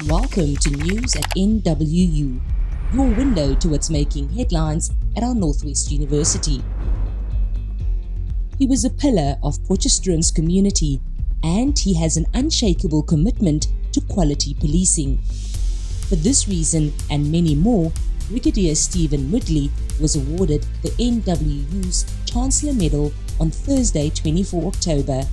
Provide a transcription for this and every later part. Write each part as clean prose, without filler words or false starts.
Welcome to News at NWU, your window to what's making headlines at our Northwest University. He was a pillar of Potchefstroom's community, and he has an unshakable commitment to quality policing. For this reason and many more, Brigadier Steven Moodley was awarded the NWU's Chancellor Medal on Thursday, 24 October.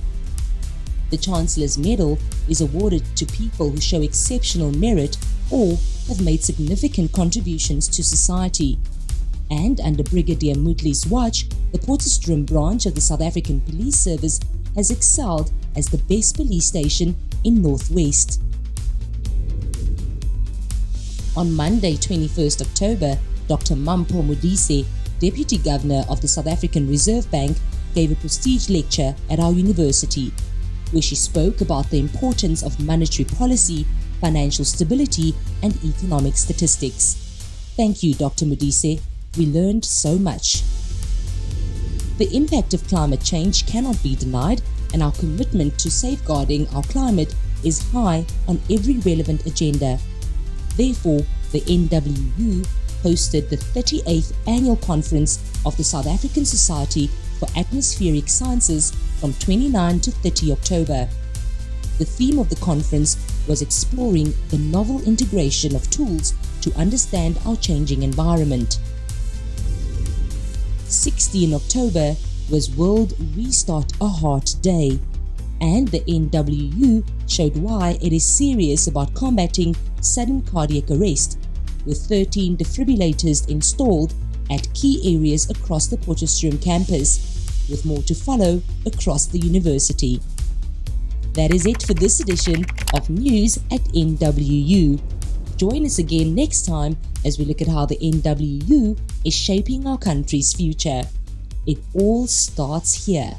The Chancellor's Medal is awarded to people who show exceptional merit or have made significant contributions to society. And under Brigadier Moodley's watch, the Potchefstroom branch of the South African Police Service has excelled as the best police station in Northwest. On Monday, 21st October, Dr. Mpho Modise, Deputy Governor of the South African Reserve Bank, gave a prestige lecture at our university, where she spoke about the importance of monetary policy, financial stability, and economic statistics. Thank you, Dr. Modise. We learned so much. The impact of climate change cannot be denied, and our commitment to safeguarding our climate is high on every relevant agenda. Therefore, the NWU hosted the 38th Annual Conference of the South African Society for Atmospheric Sciences from 29 to 30 October. The theme of the conference was exploring the novel integration of tools to understand our changing environment. 16 October was World Restart a Heart Day, and the NWU showed why it is serious about combating sudden cardiac arrest, with 13 defibrillators installed at key areas across the Potchefstroom campus, with more to follow across the university. That is it for this edition of News at NWU. Join us again next time as we look at how the NWU is shaping our country's future. It all starts here.